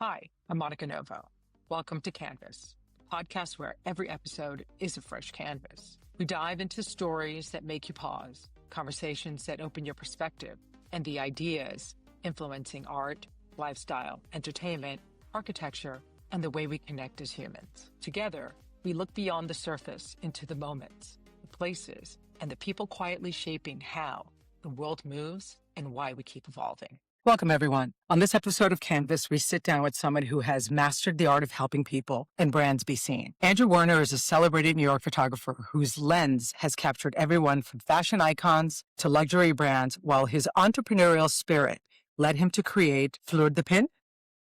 Hi, I'm Monica Novo. Welcome to Canvas, a podcast where every episode is a fresh canvas. We dive into stories that make you pause, conversations that open your perspective, and the ideas influencing art, lifestyle, entertainment, architecture, and the way we connect as humans. Together, we look beyond the surface into the moments, the places, and the people quietly shaping how the world moves and why we keep evolving. Welcome, everyone. On this episode of Canvas, we sit down with someone who has mastered the art of helping people and brands be seen. Andrew Werner is a celebrated New York photographer whose lens has captured everyone from fashion icons to luxury brands, while his entrepreneurial spirit led him to create Fleur de Pin,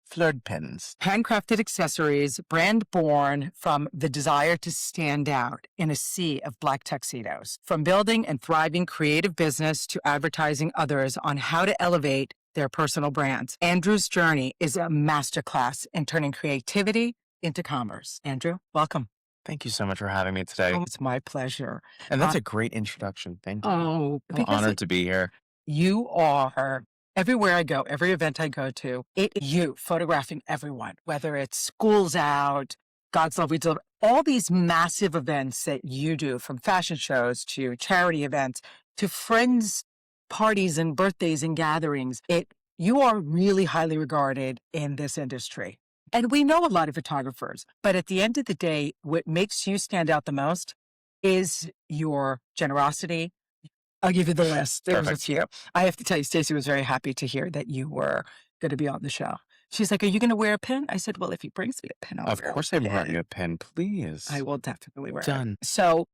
Flirted pins. handcrafted accessories, brand born from the desire to stand out in a sea of black tuxedos. From building and thriving creative business to advertising others on how to elevate their personal brands, Andrew's journey is a masterclass in turning creativity into commerce. Andrew, welcome. Thank you so much for having me today. Oh, it's my pleasure. And that's a great introduction. Thank you. I'm Because honored to be here. you are everywhere I go, every event I go to, it is you photographing everyone, whether it's schools out, God's Love We Deliver, all these massive events that you do, from fashion shows to charity events to friends, parties and birthdays and gatherings. You are really highly regarded in this industry. And we know a lot of photographers, but at the end of the day, what makes you stand out the most is your generosity. I'll give you the list. There's a Perfect. few. I have to tell you, Stacey was very happy to hear that you were going to be on the show. She's like, "Are you going to wear a pin?" I said, "Well, if he brings me a pin, I'll Of wear a course I brought pin. you a pen, please. I will definitely wear it." Done. So,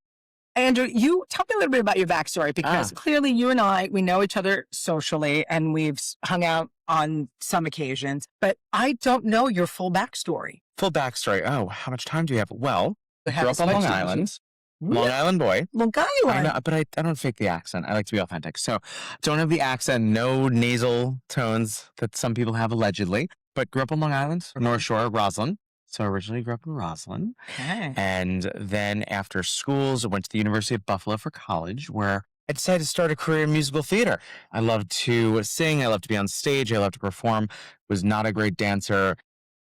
Andrew, you tell me a little bit about your backstory, because clearly you and I, we know each other socially and we've hung out on some occasions, but I don't know your full backstory. Full backstory. Oh, how much time do you have? Well, I grew up on Long Island. Long Island boy. Long I Island. know, but I don't fake the accent. I like to be authentic. So don't have the accent, no nasal tones that some people have allegedly, but grew up on Long Island, North Shore, Roslyn. So originally grew up in Roslyn. Okay. And then after schools, I went to the University of Buffalo for college, where I decided to start a career in musical theater. I love to sing. I love to be on stage. I love to perform. Was not a great dancer.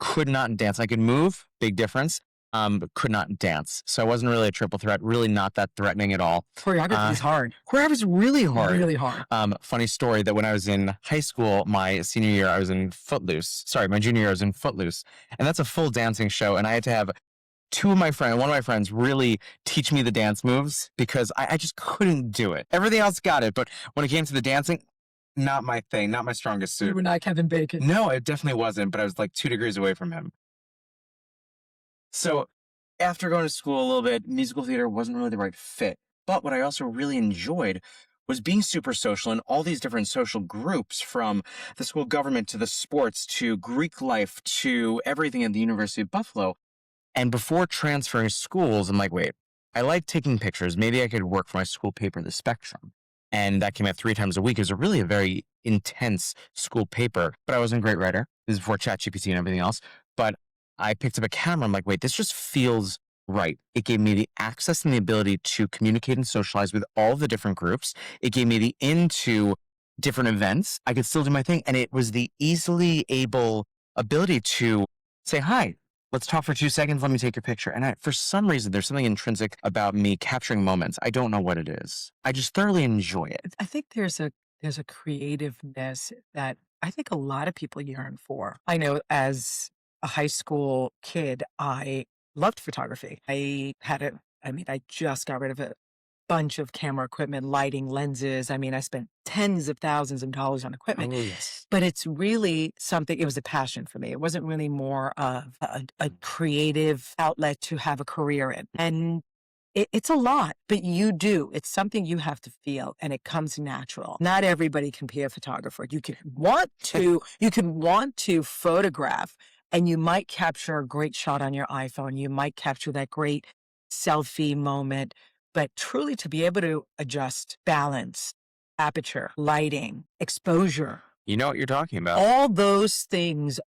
Could not dance. I could move. Big difference. But could not dance. So I wasn't really a triple threat. Really not that threatening at all. Choreography is hard. Choreography is really hard. Really hard. Funny story that when I was in high school, my senior year, I was in Footloose. Sorry, my junior year, I was in Footloose. And that's a full dancing show. And I had to have one of my friends really teach me the dance moves, because I just couldn't do it. Everything else got it. But when it came to the dancing, not my thing, not my strongest You suit. were not Kevin Bacon. No, it definitely wasn't. But I was like 2 degrees away from him. So after going to school a little bit, musical theater wasn't really the right fit. But what I also really enjoyed was being super social in all these different social groups, from the school government to the sports to Greek life to everything at the University of Buffalo. And before transferring schools, I'm like, wait, I like taking pictures. Maybe I could work for my school paper, The Spectrum. And that came out 3 times a week. It was a very intense school paper, but I wasn't a great writer. This is before ChatGPT and everything else. But I picked up a camera. I'm like, wait, this just feels right. It gave me the access and the ability to communicate and socialize with all the different groups. It gave me the into different events. I could still do my thing. And it was the easily able ability to say, hi, let's talk for 2 seconds. Let me take your picture. And for some reason, there's something intrinsic about me capturing moments. I don't know what it is. I just thoroughly enjoy it. I think there's a creativeness that I think a lot of people yearn for. I know as a high school kid, I loved photography. I just got rid of a bunch of camera equipment, lighting, lenses. I spent tens of thousands of dollars on equipment. Oh, yes. But it's really something, it was a passion for me. It wasn't really more of a creative outlet to have a career in. And it's a lot, but you do. It's something you have to feel, and it comes natural. Not everybody can be a photographer. You can want to photograph, and you might capture a great shot on your iPhone. You might capture that great selfie moment, but truly to be able to adjust balance, aperture, lighting, exposure, You know what you're talking about. all those things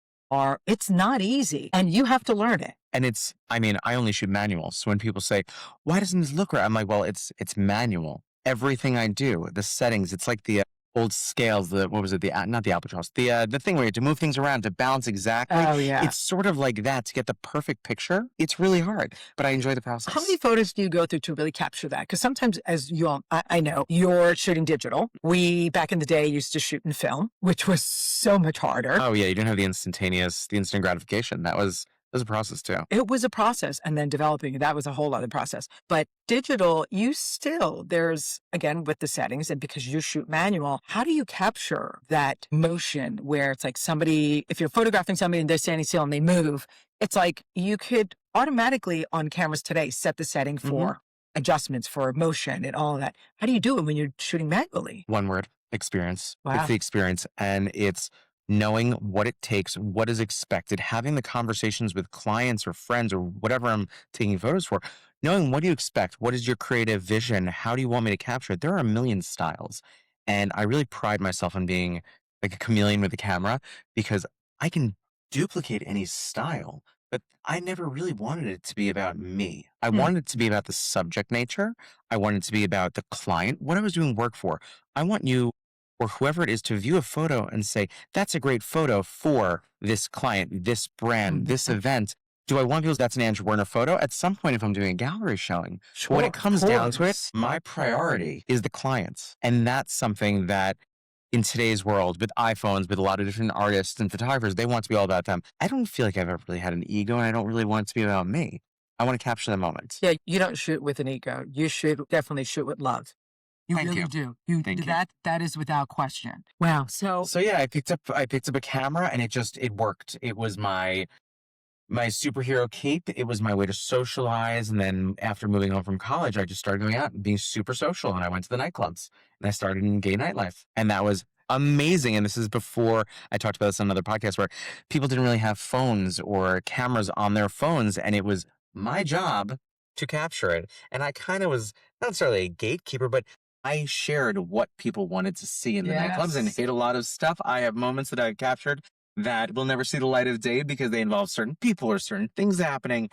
it's not easy, and you have to learn it. And I only shoot manual. So when people say, why doesn't this look right? I'm like, well, it's manual. Everything I do, the settings, it's like the old scales, what was it? Not the albatross, the thing where you have to move things around to balance exactly. Oh, yeah. It's sort of like that to get the perfect picture. It's really hard, but I enjoy the process. How many photos do you go through to really capture that? Because sometimes, as you all, I know, you're shooting digital. We, back in the day, used to shoot in film, which was so much harder. Oh, yeah. You don't have the instant gratification. That was a process too. It was a process, and then developing it, that was a whole other process. But digital, there's, again, with the settings, and because you shoot manual, how do you capture that motion where it's like somebody, if you're photographing somebody and they're standing still and they move, it's like you could automatically on cameras today set the setting for adjustments for motion and all of that. How do you do it when you're shooting manually? One word: experience. Wow. It's the experience, and it's knowing what it takes, what is expected, having the conversations with clients or friends or whatever I'm taking photos for, knowing what do you expect, what is your creative vision, how do you want me to capture it. There are a million styles, and I really pride myself on being like a chameleon with the camera, because I can duplicate any style, but I never really wanted it to be about me. I wanted it to be about the subject nature. I wanted it to be about the client, what I was doing work for. I want you or whoever it is to view a photo and say, that's a great photo for this client, this brand, this event. Do I want people, that's an Andrew Werner photo? At some point, if I'm doing a gallery showing, when it comes down to it, my priority is the clients. And that's something that in today's world with iPhones, with a lot of different artists and photographers, they want to be all about them. I don't feel like I've ever really had an ego, and I don't really want it to be about me. I want to capture the moment. Yeah, you don't shoot with an ego. You should definitely shoot with love. You Thank really you. do. Thank you. That is without question. Wow. So yeah, I picked up a camera, and it worked. It was my superhero cape. It was my way to socialize. And then after moving home from college, I just started going out and being super social. And I went to the nightclubs, and I started in gay nightlife. And that was amazing. And this is before, I talked about this on another podcast, where people didn't really have phones or cameras on their phones. And it was my job to capture it. And I kind of was not necessarily a gatekeeper, but I shared what people wanted to see in the nightclubs and hit a lot of stuff. I have moments that I've captured that will never see the light of day because they involve certain people or certain things happening.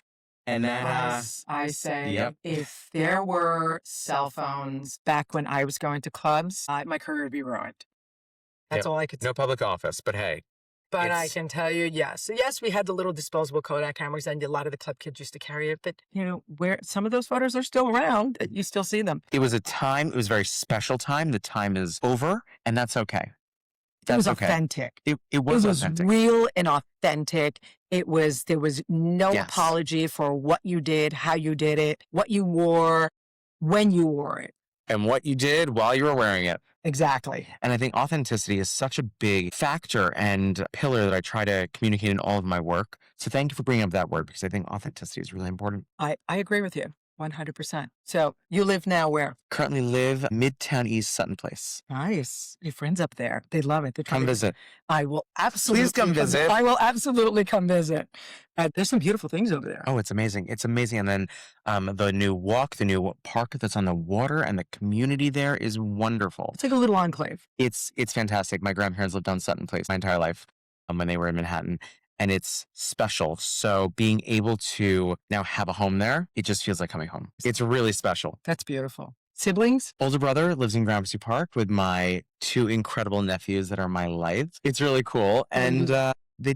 And then, I say, if there were cell phones back when I was going to clubs, my career would be ruined. That's all I could say. No public office, but hey. But I can tell you, yes. Yes, we had the little disposable Kodak cameras, and a lot of the club kids used to carry it. But, where some of those photos are still around, you still see them. It was a very special time. The time is over, and that's okay. It was authentic. It was authentic. Real and authentic. There was no apology for what you did, how you did it, what you wore, when you wore it. And what you did while you were wearing it. Exactly. And I think authenticity is such a big factor and pillar that I try to communicate in all of my work. So thank you for bringing up that word, because I think authenticity is really important. I agree with you 100%. So you live now where? Currently live Midtown East, Sutton Place. Nice. Your friends up there, they love it. Come visit. I will absolutely. Please come visit. I will absolutely come visit. There's some beautiful things over there. Oh, it's amazing. It's amazing. And then the new park that's on the water, and the community there is wonderful. It's like a little enclave. It's fantastic. My grandparents lived on Sutton Place my entire life when they were in Manhattan. And it's special. So being able to now have a home there, it just feels like coming home. It's really special. That's beautiful. Siblings? Older brother lives in Gramercy Park with my two incredible nephews that are my life. It's really cool. And they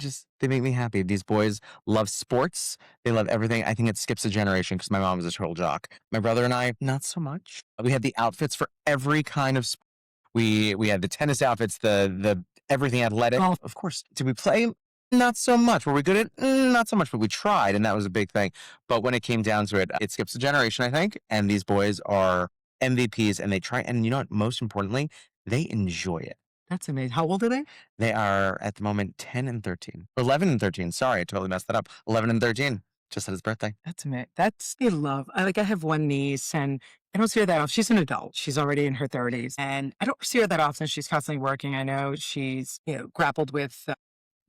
make me happy. These boys love sports. They love everything. I think it skips a generation because my mom is a total jock. My brother and I, not so much. We had the outfits for every kind of sport. We had the tennis outfits, the everything athletic. Golf. Of course. Did we play? Not so much. Were we good at? Not so much, but we tried, and that was a big thing. But when it came down to it, it skips a generation, I think, and these boys are MVPs, and they try, and you know what, most importantly, they enjoy it. That's amazing. How old are they? They are, at the moment, 10 and 13. 11 and 13. Sorry, I totally messed that up. 11 and 13. Just had his birthday. That's amazing. That's a love. I have one niece, and I don't see her that often. She's an adult. She's already in her 30s, and I don't see her that often. She's constantly working. I know she's, grappled with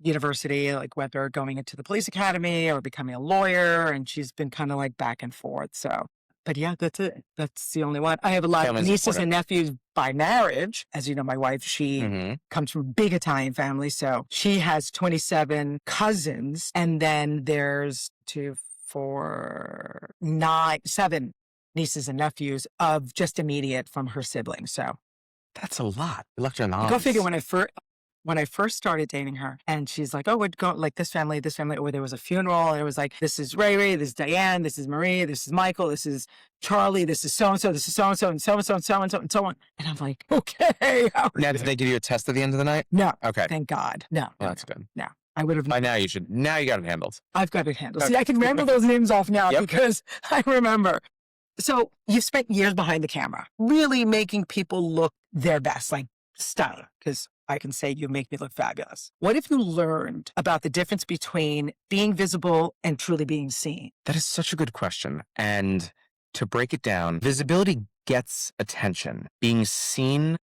university, like whether going into the police academy or becoming a lawyer, and she's been kind of like back and forth. So, but yeah, that's it. That's the only one. I have a lot of nieces and nephews by marriage. As you know, my wife, she comes from a big Italian family. So she has 27 cousins, and then there's 2, 4, 9, 7 nieces and nephews of just immediate from her siblings. So That's a lot. You left your mom. Go figure. When I first started dating her, and she's like, "Oh, we'd go like this family," or there was a funeral, and it was like, "This is Ray, this is Diane, this is Marie, this is Michael, this is Charlie, this is so and so, this is so and so, and so and so, and so and so, and so on." And I'm like, "Okay." Now, did they give you a test at the end of the night? No. Okay. Thank God. No. Well, that's good. No. I would have. By now, you should. Now you got it handled. I've got it handled. Okay. See, I can remember those names off now Yep. because I remember. So you've spent years behind the camera, really making people look their best, like stellar, because I can say you make me look fabulous. What have you learned about the difference between being visible and truly being seen? That is such a good question. And to break it down, visibility gets attention. Being seen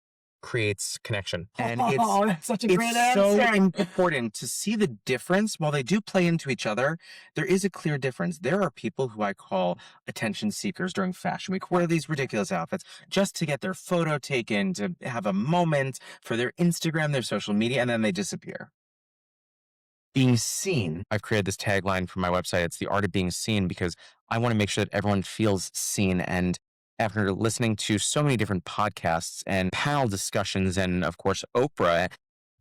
creates connection. And That's such a great it's answer. so important to see the difference. While they do play into each other, there is a clear difference. There are people who I call attention seekers during Fashion Week, who wear these ridiculous outfits just to get their photo taken, to have a moment for their Instagram, their social media, and then they disappear. Being seen, I've created this tagline for my website. It's the art of being seen, because I want to make sure that everyone feels seen. And after listening to so many different podcasts and panel discussions and, of course, Oprah,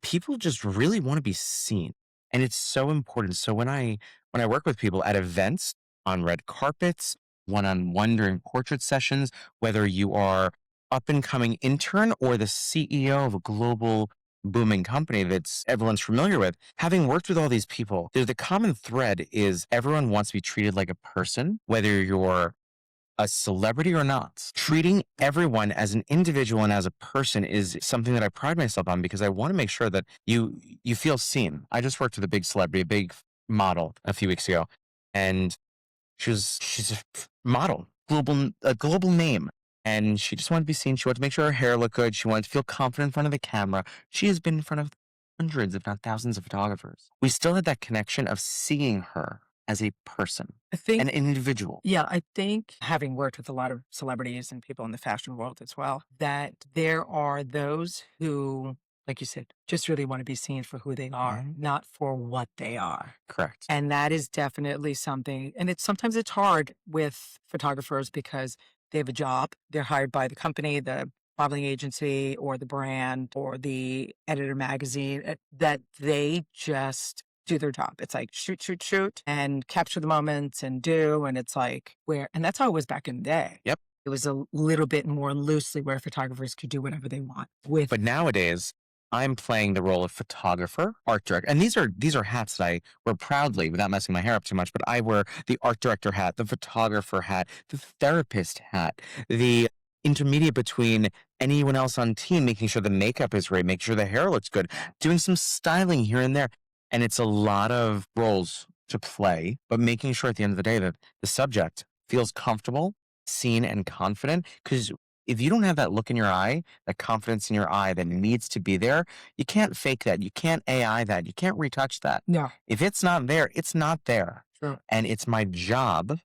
people just really want to be seen. And it's so important. So when I work with people at events, on red carpets, one-on-one during portrait sessions, whether you are up and coming intern or the CEO of a global booming company that's everyone's familiar with, having worked with all these people, the common thread is everyone wants to be treated like a person, whether you're a celebrity or not. Treating everyone as an individual and as a person is something that I pride myself on, because I want to make sure that you feel seen. I just worked with a big celebrity, a big model a few weeks ago, and she's a model, a global name. And she just wanted to be seen. She wanted to make sure her hair looked good. She wanted to feel confident in front of the camera. She has been in front of hundreds, if not thousands, of photographers. We still had that connection of seeing her as a person, I think an individual. Yeah, I think, having worked with a lot of celebrities and people in the fashion world as well, that there are those who, like you said, just really want to be seen for who they are, not for what they are. Correct. And that is definitely something. And sometimes it's hard with photographers because they have a job. They're hired by the company, the modeling agency, or the brand, or the editor magazine, that they just do their job. It's like shoot, and capture the moments and do. And it's like and that's how it was back in the day. Yep. It was a little bit more loosely where photographers could do whatever they want with. But nowadays, I'm playing the role of photographer, art director. And these are hats that I wear proudly without messing my hair up too much. But I wear the art director hat, the photographer hat, the therapist hat, the intermediate between anyone else on team, making sure the makeup is right, making sure the hair looks good, doing some styling here and there. And it's a lot of roles to play, but making sure at the end of the day that the subject feels comfortable, seen, and confident. Because if you don't have that look in your eye, that confidence in your eye that needs to be there, you can't fake that. You can't AI that. You can't retouch that. No. If it's not there, it's not there. Sure. And it's my job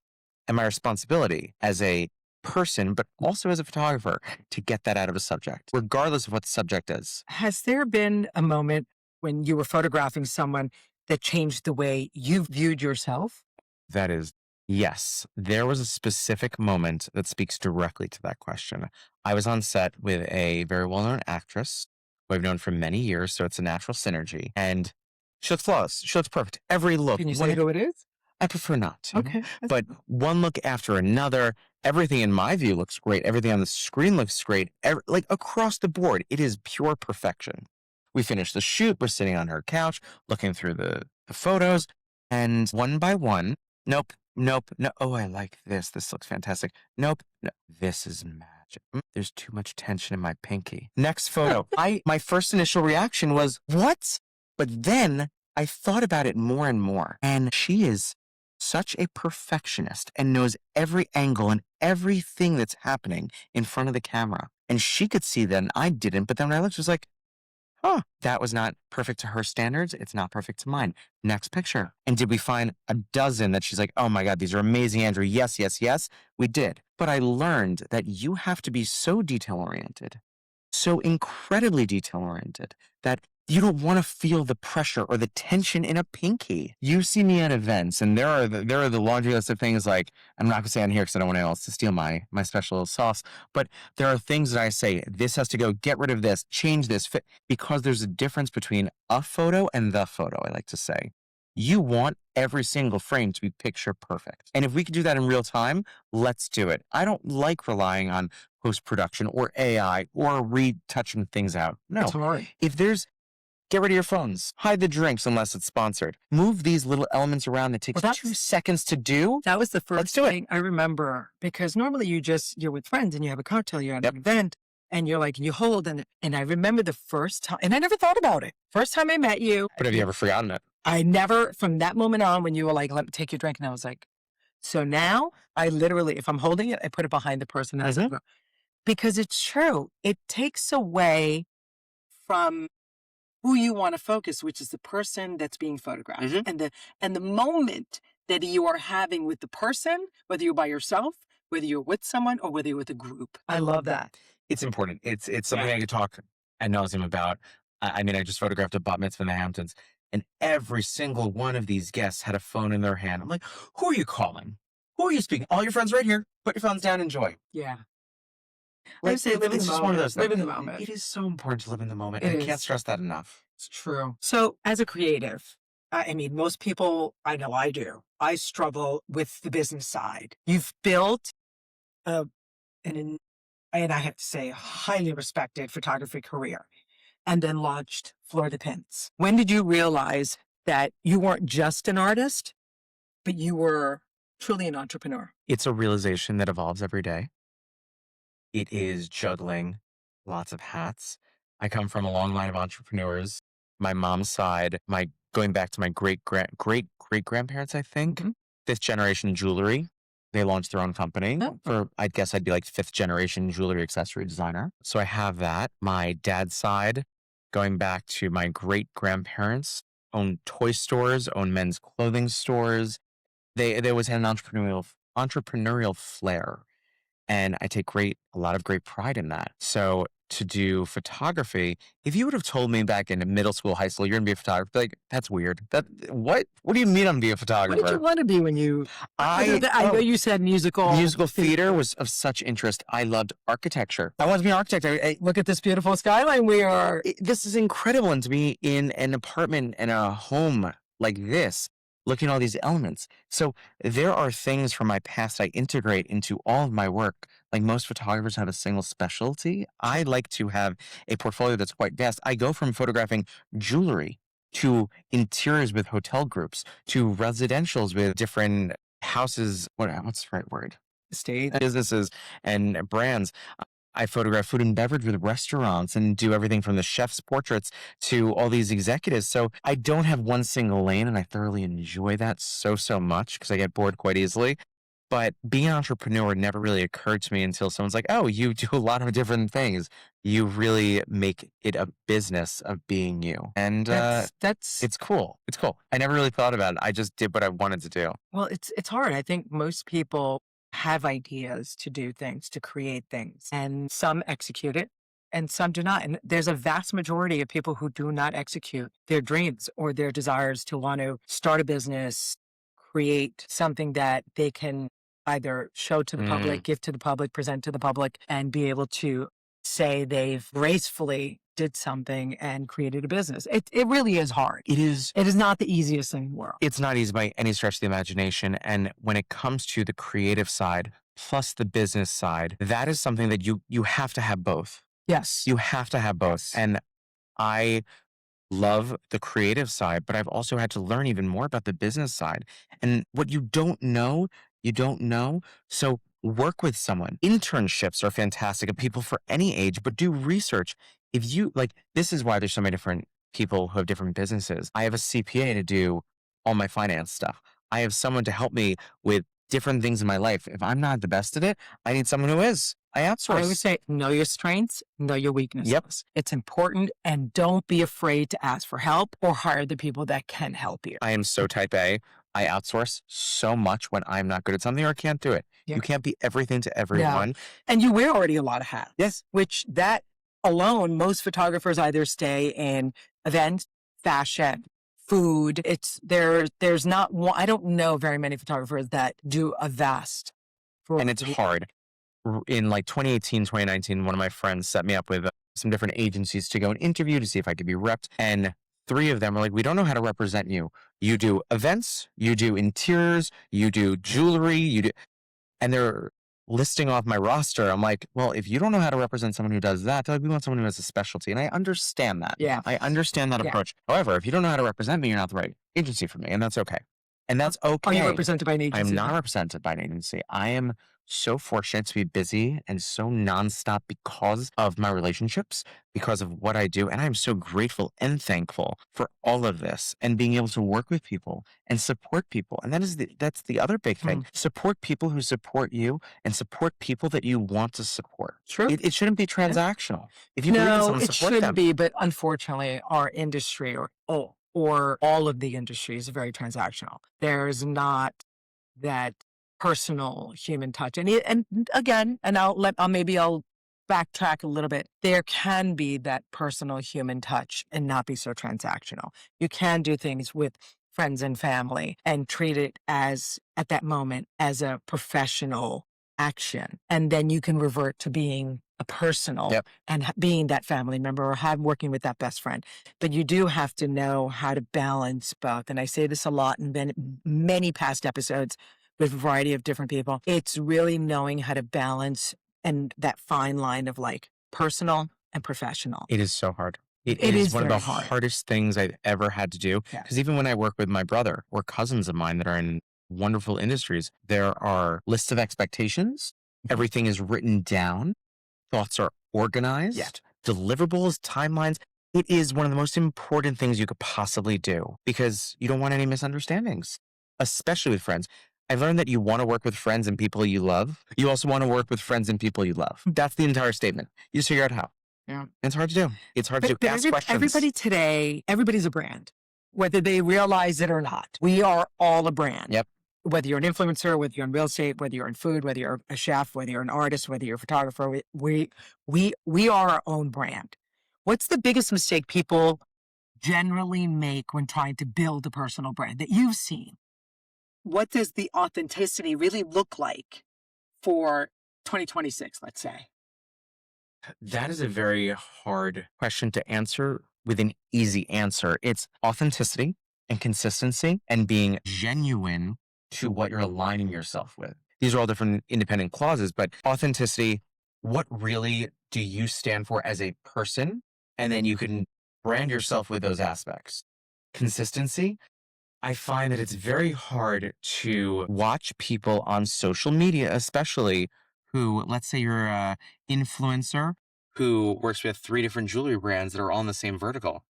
and my responsibility as a person, but also as a photographer, to get that out of a subject, regardless of what the subject is. Has there been a moment when you were photographing someone that changed the way you viewed yourself? That is, yes. There was a specific moment that speaks directly to that question. I was on set with a very well-known actress who I've known for many years, so it's a natural synergy. And she looks flawless. She looks perfect. Every look. Can you say who it is? I prefer not to. Okay. But one look after another, everything in my view looks great. Everything on the screen looks great. Like across the board, it is pure perfection. We finished the shoot. We're sitting on her couch, looking through the photos, and one by one, nope, no. Oh, I like this. This looks fantastic. Nope, no. This is magic. There's too much tension in my pinky. Next photo. My first initial reaction was, what? But then I thought about it more and more. And she is such a perfectionist and knows every angle and everything that's happening in front of the camera. And she could see that and I didn't. But then when I looked, it was like, that was not perfect to her standards. It's not perfect to mine. Next picture. And did we find a dozen that she's like, oh my God, these are amazing, Andrew. Yes, yes, yes. We did. But I learned that you have to be so detail-oriented, so incredibly detail-oriented, that You don't want to feel the pressure or the tension in a pinky. You see me at events, and there are the laundry list of things like, I'm not going to say on here because I don't want anyone else to steal my special sauce, but there are things that I say, this has to go, get rid of this, change this, fit, because there's a difference between a photo and the photo, I like to say. You want every single frame to be picture perfect. And if we could do that in real time, let's do it. I don't like relying on post-production or AI or retouching things out. No. It's hard. Get rid of your phones. Hide the drinks unless it's sponsored. Move these little elements around that takes 2 seconds to do. That was the first thing I remember, because normally you're with friends and you have a cocktail, you're at an event, and you're like, you hold, and I remember the first time, and I never thought about it. First time I met you. But have you ever forgotten it? I never, from that moment on, when you were like, let me take your drink, and I was like, so now I literally, if I'm holding it, I put it behind the person. Because it's true. It takes away from who you want to focus, which is the person that's being photographed, and the moment that you are having with the person, whether you're by yourself, whether you're with someone, or whether you're with a group. I love that. It's important. It's something I could talk ad nauseum about. I mean, I just photographed a bat mitzvah in the Hamptons, and every single one of these guests had a phone in their hand. I'm like, who are you calling? Who are you speaking? All your friends right here. Put your phones down. Enjoy. Yeah. I would say live in the moment. One of those live in the moment. It is so important to live in the moment. I can't stress that enough. It's true. So as a creative, I mean, most people, I know I do, I struggle with the business side. You've built and I have to say, a highly respected photography career, and then launched Fleur de Pins. When did you realize that you weren't just an artist, but you were truly an entrepreneur? It's a realization that evolves every day. It is juggling lots of hats. I come from a long line of entrepreneurs. My mom's side, going back to my great grandparents, I think, 5th generation jewelry. They launched their own company. I guess I'd be like 5th generation jewelry accessory designer. So I have that. My dad's side, going back to my great grandparents, owned toy stores, owned men's clothing stores. They always had an entrepreneurial flair. And I take a lot of great pride in that. So to do photography, if you would have told me back in middle school, high school, you're going to be a photographer, like, that's weird. What do you mean I'm going to be a photographer? What did you want to be when you... I know you said musical. Musical theater was of such interest. I loved architecture. I wanted to be an architect. Look at this beautiful skyline we are... This is incredible. And to be in an apartment and a home like this, looking at all these elements. So there are things from my past I integrate into all of my work. Like most photographers have a single specialty. I like to have a portfolio that's quite vast. I go from photographing jewelry to interiors with hotel groups to residentials with different houses. What's the right word? Estate. Businesses and brands. I photograph food and beverage with restaurants and do everything from the chef's portraits to all these executives. So I don't have one single lane, and I thoroughly enjoy that so much because I get bored quite easily. But being an entrepreneur never really occurred to me until someone's like, oh, you do a lot of different things. You really make it a business of being you. And it's cool. It's cool. I never really thought about it. I just did what I wanted to do. Well, it's hard. I think most people have ideas to do things, to create things, and some execute it and some do not. And there's a vast majority of people who do not execute their dreams or their desires to want to start a business, create something that they can either show to the public, give to the public, present to the public, and be able to say they've gracefully did something and created a business. It really is hard. It is not the easiest thing in the world. It's not easy by any stretch of the imagination. And when it comes to the creative side plus the business side, that is something that you have to have both. Yes. You have to have both. And I love the creative side, but I've also had to learn even more about the business side. And what you don't know. So work with someone. Internships are fantastic of people for any age, but do research. If you this is why there's so many different people who have different businesses. I have a CPA to do all my finance stuff. I have someone to help me with different things in my life. If I'm not the best at it, I need someone who is. I outsource. I would say know your strengths, know your weaknesses. Yep. It's important, and don't be afraid to ask for help or hire the people that can help you. I am so type A. I outsource so much when I'm not good at something or can't do it. Yeah. You can't be everything to everyone. No. And you wear already a lot of hats. Yes. Which that alone, most photographers either stay in events, fashion, food. There's not one, I don't know very many photographers that do a vast. And it's hard. In like 2018, 2019, one of my friends set me up with some different agencies to go and interview to see if I could be repped. And 3 of them were like, we don't know how to represent you. You do events, you do interiors, you do jewelry, and they're listing off my roster. I'm like, well, if you don't know how to represent someone who does that, they're like, we want someone who has a specialty. And I understand that. Yeah. I understand that approach. However, if you don't know how to represent me, you're not the right agency for me. And that's okay. And that's okay. Are you represented by an agency? I'm not represented by an agency. I am so fortunate to be busy and so nonstop because of my relationships, because of what I do. And I'm so grateful and thankful for all of this and being able to work with people and support people. And that's the other big thing. Support people who support you and support people that you want to support. True. It shouldn't be transactional. If you believe in someone, it support shouldn't them. be, but unfortunately our industry or all of the industry is very transactional. There's not that personal human touch. And again, I'll backtrack a little bit. There can be that personal human touch and not be so transactional. You can do things with friends and family and treat it as, at that moment, as a professional action. And then you can revert to being a personal and being that family member or working with that best friend. But you do have to know how to balance both. And I say this a lot in many past episodes with a variety of different people. It's really knowing how to balance and that fine line of like personal and professional. It is so hard. It is one of the hardest things I've ever had to do. Because even when I work with my brother or cousins of mine that are in wonderful industries, there are lists of expectations. Everything is written down. Thoughts are organized. Deliverables, timelines. It is one of the most important things you could possibly do because you don't want any misunderstandings, especially with friends. I learned that you want to work with friends and people you love. You also want to work with friends and people you love. That's the entire statement. You just figure out how. Yeah. It's hard to do. It's hard to ask questions. Everybody today, everybody's a brand, whether they realize it or not. We are all a brand. Yep. Whether you're an influencer, whether you're in real estate, whether you're in food, whether you're a chef, whether you're an artist, whether you're a photographer, we are our own brand. What's the biggest mistake people generally make when trying to build a personal brand that you've seen? What does the authenticity really look like for 2026, let's say? That is a very hard question to answer with an easy answer. It's authenticity and consistency and being genuine to what you're aligning yourself with. These are all different independent clauses, but authenticity, what really do you stand for as a person? And then you can brand yourself with those aspects. Consistency, I find that it's very hard to watch people on social media, especially who, let's say you're an influencer who works with 3 different jewelry brands that are all in the same vertical.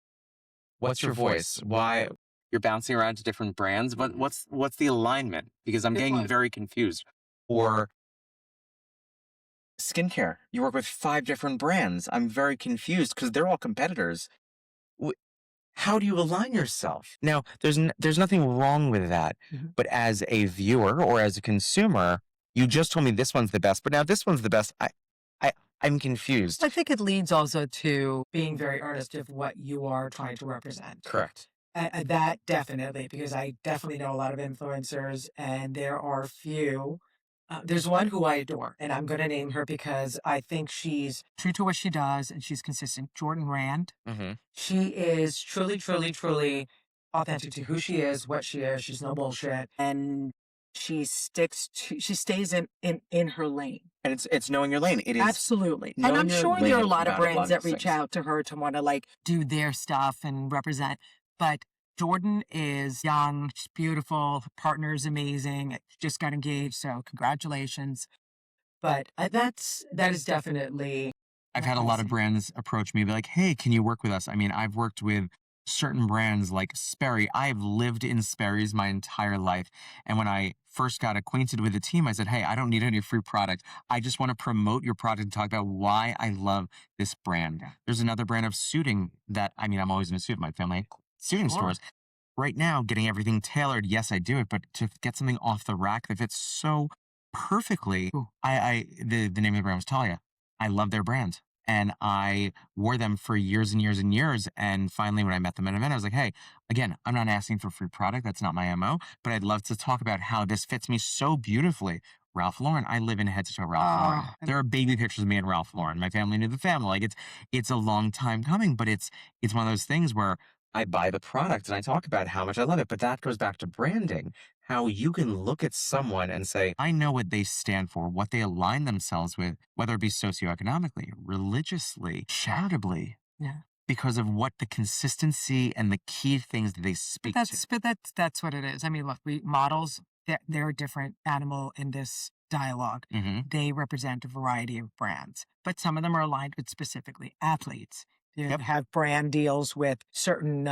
What's your voice? Why you're bouncing around to different brands? But what's the alignment? Because I'm getting very confused. Or skincare. You work with 5 different brands. I'm very confused because they're all competitors. How do you align yourself? Now, there's nothing wrong with that. But as a viewer or as a consumer, you just told me this one's the best, but now this one's the best. I'm confused. I think it leads also to being very earnest of what you are trying to represent. Correct. That definitely, because I definitely know a lot of influencers, and there are few. There's one who I adore, and I'm going to name her because I think she's true to what she does and she's consistent. Jordan Rand. She is truly, truly, truly authentic to who she is, what she is. She's no bullshit. And she stays in her lane. And it's knowing your lane. It is absolutely. And I'm sure there are a lot of brands that reach out to her to want to like do their stuff and represent. But Jordan is young, she's beautiful, her partner's amazing, just got engaged, so congratulations. But that is definitely... I've had a lot of brands approach me, be like, hey, can you work with us? I mean, I've worked with certain brands like Sperry. I've lived in Sperry's my entire life. And when I first got acquainted with the team, I said, hey, I don't need any free product. I just want to promote your product and talk about why I love this brand. There's another brand of suiting that, I mean, I'm always in a suit, my family suiting stores. Right now, getting everything tailored, yes, I do it, but to get something off the rack that fits so perfectly, the name of the brand was Talia. I love their brand. and I wore them for years and years and years. And finally, when I met them at an event, I was like, hey, again, I'm not asking for free product. That's not my MO, but I'd love to talk about how this fits me so beautifully. Ralph Lauren. I live in head to toe Ralph Lauren. There are baby pictures of me and Ralph Lauren. My family knew the family. Like it's a long time coming, but it's one of those things where I buy the product and I talk about how much I love it. But that goes back to branding, how you can look at someone and say, I know what they stand for, what they align themselves with, whether it be socioeconomically, religiously, charitably. Yeah. Because of what the consistency and the key things that they speak to. But that's what it is. I mean, look, models, they're a different animal in this dialogue. Mm-hmm. They represent a variety of brands, but some of them are aligned with specifically athletes. They have brand deals with certain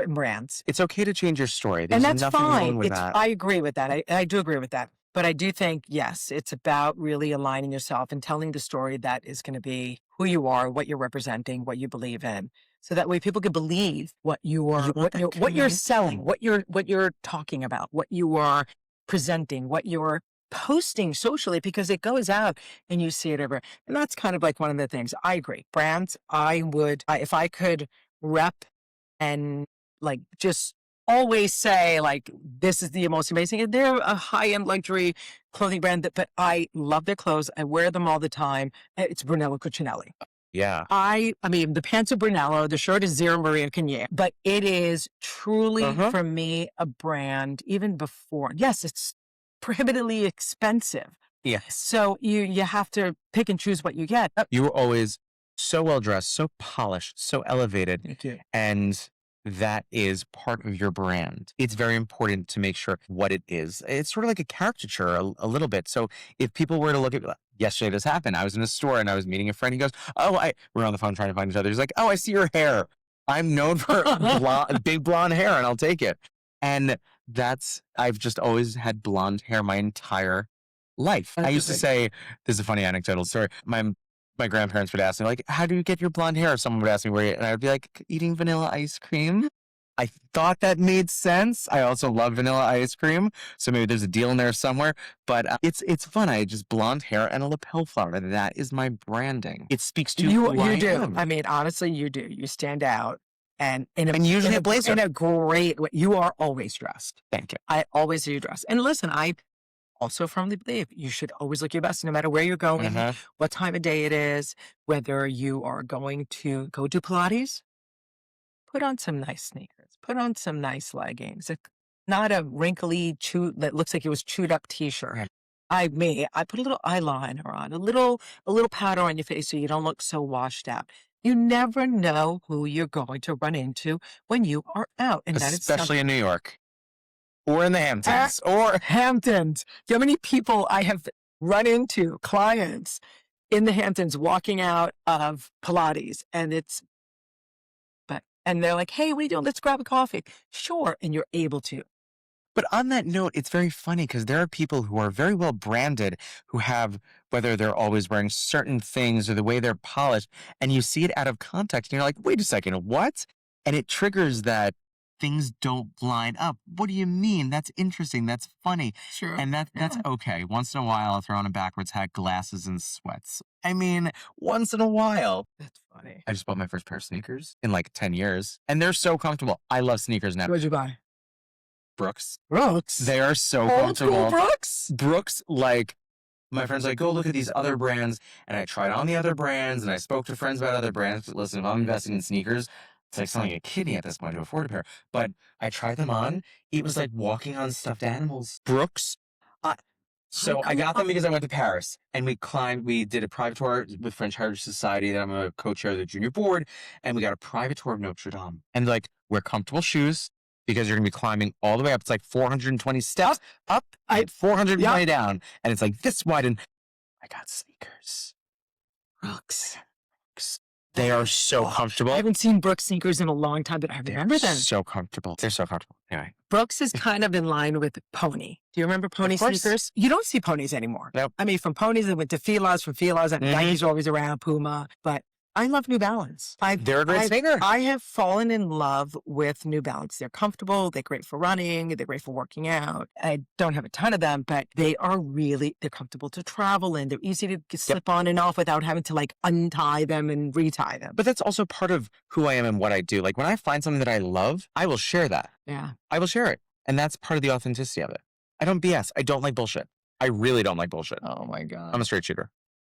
brands. It's okay to change your story. There's and that's nothing fine. wrong with that. I agree with that. I do agree with that. But I do think, yes, it's about really aligning yourself and telling the story that is going to be who you are, what you're representing, what you believe in. So that way people can believe what you're selling, what you're talking about, what you are presenting, what you're posting socially, because it goes out and you see it everywhere. And that's kind of like one of the things. I agree. Brands, if I could rep and like just always say like, this is the most amazing. They're a high-end luxury clothing brand, but I love their clothes. I wear them all the time. It's Brunello Cucinelli. Yeah. I mean, the pants are Brunello, the shirt is Zero Maria Cagnier, but it is truly for me a brand even before. Yes, it's prohibitively expensive. Yeah. So you have to pick and choose what you get. You were always so well dressed, so polished, so elevated. Thank you. And that is part of your brand. It's very important to make sure what it is. It's sort of like a caricature a little bit. So if people were to look at, yesterday this happened, I was in a store and I was meeting a friend. He goes, we're on the phone trying to find each other. He's like, I see your hair. I'm known for big blonde hair and I'll take it. And I've just always had blonde hair my entire life. I used to say, this is a funny anecdotal story. My grandparents would ask me, like, how do you get your blonde hair? Someone would ask me and I would be like, eating vanilla ice cream. I thought that made sense. I also love vanilla ice cream. So maybe there's a deal in there somewhere, but it's fun. I just blonde hair and a lapel flower. That is my branding. It speaks to you who I do. am. I mean, honestly, you do. You stand out. And usually a blazer. In a great way. You are always dressed. Thank you. I always see you dressed. And listen, I also firmly believe you should always look your best no matter where you're going, what time of day it is, whether you are going to go do Pilates, put on some nice sneakers, put on some nice leggings, not a wrinkly, that looks like it was chewed up t-shirt. Right. I put a little eyeliner on, a little powder on your face so you don't look so washed out. You never know who you're going to run into when you are out. And especially in New York. Or in the Hamptons. Hamptons. How many people I have run into, clients in the Hamptons walking out of Pilates, and they're like, hey, what are you doing? Let's grab a coffee. Sure. And you're able to. But on that note, it's very funny because there are people who are very well branded who have, whether they're always wearing certain things or the way they're polished, and you see it out of context and you're like, wait a second, what? And it triggers that things don't line up. What do you mean? That's interesting. That's funny. Sure. And that's okay. Once in a while, I'll throw on a backwards hat, glasses, and sweats. I mean, once in a while. That's funny. I just bought my first pair of sneakers in like 10 years, and they're so comfortable. I love sneakers now. What'd you buy? Brooks. They are so old comfortable. School Brooks? Brooks, like, my friend's like, go look at these other brands. And I tried on the other brands, and I spoke to friends about other brands. Listen, if I'm investing in sneakers, it's like selling a kidney at this point to afford a pair. But I tried them on. It was like walking on stuffed animals. Brooks. So I got them because I went to Paris, and we did a private tour with French Heritage Society that I'm a co-chair of the junior board, and we got a private tour of Notre Dame. And like, wear comfortable shoes because you're going to be climbing all the way up. It's like 420 steps up, 420 down. And it's like this wide, and I got sneakers. Brooks. They are so comfortable. I haven't seen Brooks sneakers in a long time, but I remember them. So comfortable. They're so comfortable. Anyway. Brooks is kind of in line with Pony. Do you remember Pony sneakers? You don't see Ponies anymore. Nope. I mean, from Ponies, I went to Fila's. From Fila's, Nike's always around, Puma. But I love New Balance. They're a great sneaker. I have fallen in love with New Balance. They're comfortable. They're great for running. They're great for working out. I don't have a ton of them, but they're comfortable to travel in. They're easy to slip on and off without having to like untie them and retie them. But that's also part of who I am and what I do. Like when I find something that I love, I will share that. Yeah. I will share it. And that's part of the authenticity of it. I don't BS. I don't like bullshit. I really don't like bullshit. Oh my God. I'm a straight shooter.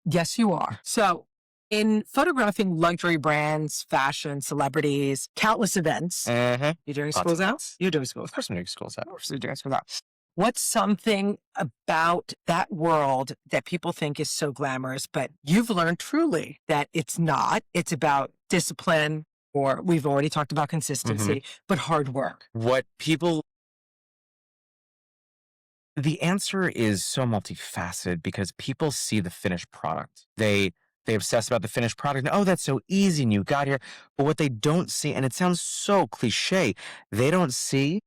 Yes, you are. So in photographing luxury brands, fashion, celebrities, countless events, you're doing schools out? You're doing schools. Of course I'm doing schools out. Of course you're doing schools out. What's something about that world that people think is so glamorous, but you've learned truly that it's not? It's about discipline, or we've already talked about consistency, but hard work. The answer is so multifaceted because people see the finished product. They obsess about the finished product. Oh, that's so easy and you got here. But what they don't see, and it sounds so cliche, they don't see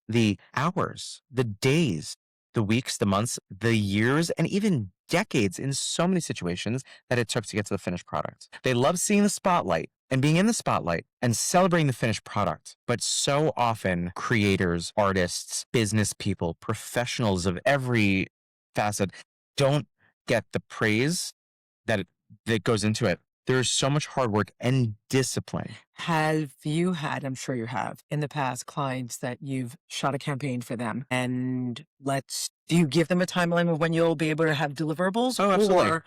the hours, the days, the weeks, the months, the years, and even decades in so many situations that it took to get to the finished product. They love seeing the spotlight and being in the spotlight and celebrating the finished product. But so often creators, artists, business people, professionals of every facet don't get the praise that goes into it. There's so much hard work and discipline. Have you had, I'm sure you have, in the past, clients that you've shot a campaign for them and do you give them a timeline of when you'll be able to have deliverables? Oh, absolutely.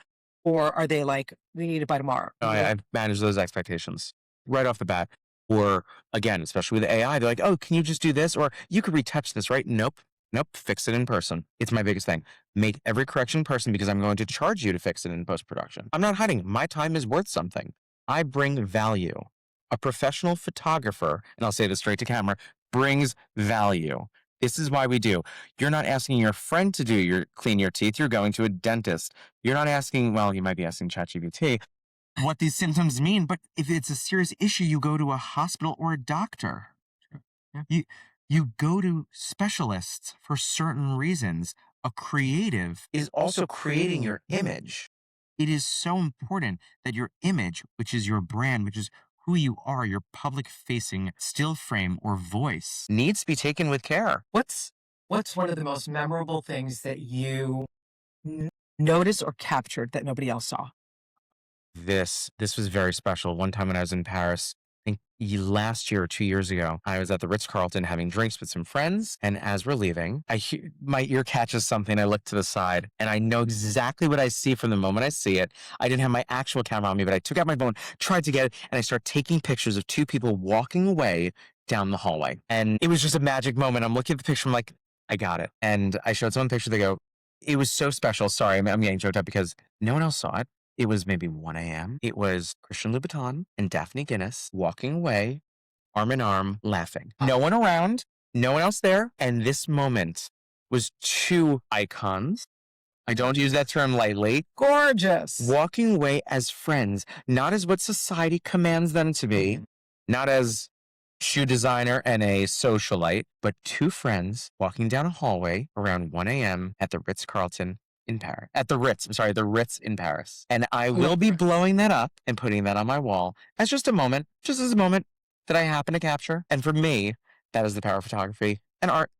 Or are they like, we need it by tomorrow? No, I manage those expectations right off the bat. Or again, especially with AI, they're like, oh, can you just do this? Or you could retouch this, right? Nope, fix it in person. It's my biggest thing. Make every correction in person because I'm going to charge you to fix it in post-production. I'm not hiding. My time is worth something. I bring value. A professional photographer, and I'll say this straight to camera, brings value. This is why we do. You're not asking your friend to clean your teeth. You're going to a dentist. You're not asking, well, you might be asking ChatGPT what these symptoms mean, but if it's a serious issue, you go to a hospital or a doctor. Yeah. You go to specialists for certain reasons. A creative is also creating your image. It is so important that your image, which is your brand, which is who you are, your public-facing still frame or voice, needs to be taken with care. What's one of the most memorable things that you noticed or captured that nobody else saw? This was very special. One time when I was in Paris, I think last year or 2 years ago, I was at the Ritz-Carlton having drinks with some friends. And as we're leaving, my ear catches something. I look to the side and I know exactly what I see from the moment I see it. I didn't have my actual camera on me, but I took out my phone, tried to get it, and I start taking pictures of two people walking away down the hallway. And it was just a magic moment. I'm looking at the picture. I'm like, I got it. And I showed someone a picture. They go, it was so special. Sorry, I'm getting choked up because no one else saw it. It was maybe 1 a.m. It was Christian Louboutin and Daphne Guinness walking away, arm in arm, laughing. No one around, no one else there. And this moment was two icons. I don't use that term lightly. Gorgeous. Walking away as friends, not as what society commands them to be, not as shoe designer and a socialite, but two friends walking down a hallway around 1 a.m. at the Ritz-Carlton in Paris. The Ritz in Paris. And I will be blowing that up and putting that on my wall as just a moment that I happen to capture. And for me, that is the power of photography and art.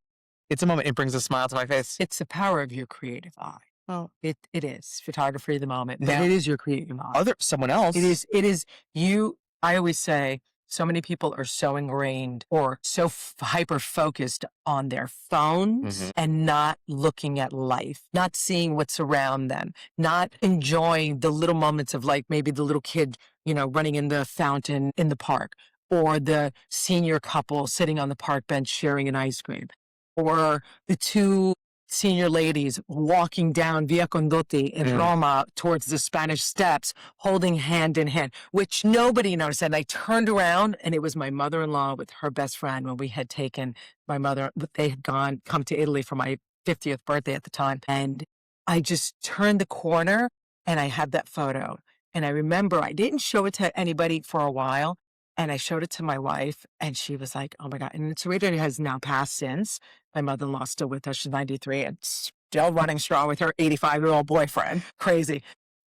It's a moment. It brings a smile to my face. It's the power of your creative eye. Oh, it is photography of the moment, but it is your creative eye. Someone else. It is you. I always say, so many people are so ingrained or so hyper-focused on their phones and not looking at life, not seeing what's around them, not enjoying the little moments of like maybe the little kid, running in the fountain in the park, or the senior couple sitting on the park bench sharing an ice cream, or the two senior ladies walking down Via Condotti in Roma towards the Spanish Steps, holding hand in hand, which nobody noticed. And I turned around and it was my mother-in-law with her best friend when we had taken my mother, they had come to Italy for my 50th birthday at the time. And I just turned the corner and I had that photo. And I remember I didn't show it to anybody for a while. And I showed it to my wife and she was like, oh my God. And Sarita has now passed since. My mother-in-law still with us. She's 93 and still running strong with her 85-year-old boyfriend. Crazy.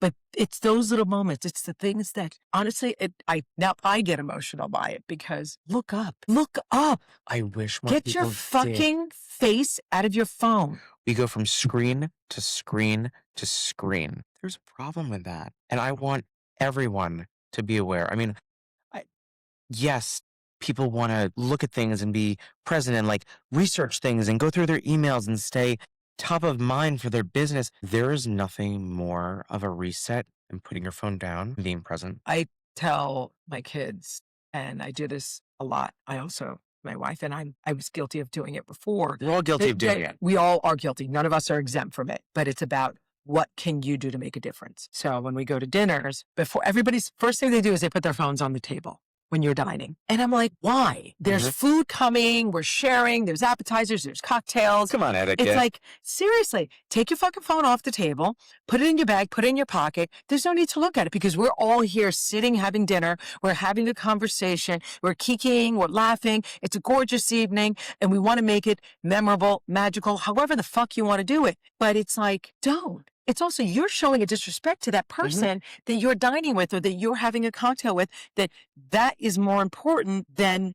But it's those little moments. It's the things that honestly, now I get emotional by it because look up. I wish more Get people your fucking face out of your phone. We go from screen to screen to screen. There's a problem with that. And I want everyone to be aware. I mean, yes, people want to look at things and be present and like research things and go through their emails and stay top of mind for their business. There is nothing more of a reset than putting your phone down and being present. I tell my kids, and I do this a lot. My wife and I was guilty of doing it before. We're all guilty of doing it. We all are guilty. None of us are exempt from it, but it's about what can you do to make a difference? So when we go to dinners, before everybody's first thing they do is they put their phones on the table when you're dining. And I'm like, why? There's food coming, we're sharing, there's appetizers, there's cocktails. Come on, etiquette. It's like, seriously, take your fucking phone off the table, put it in your bag, put it in your pocket. There's no need to look at it because we're all here sitting, having dinner. We're having a conversation. We're kikiing, we're laughing. It's a gorgeous evening and we want to make it memorable, magical, however the fuck you want to do it. But it's like, don't. It's also, you're showing a disrespect to that person that you're dining with or that you're having a cocktail with, that is more important than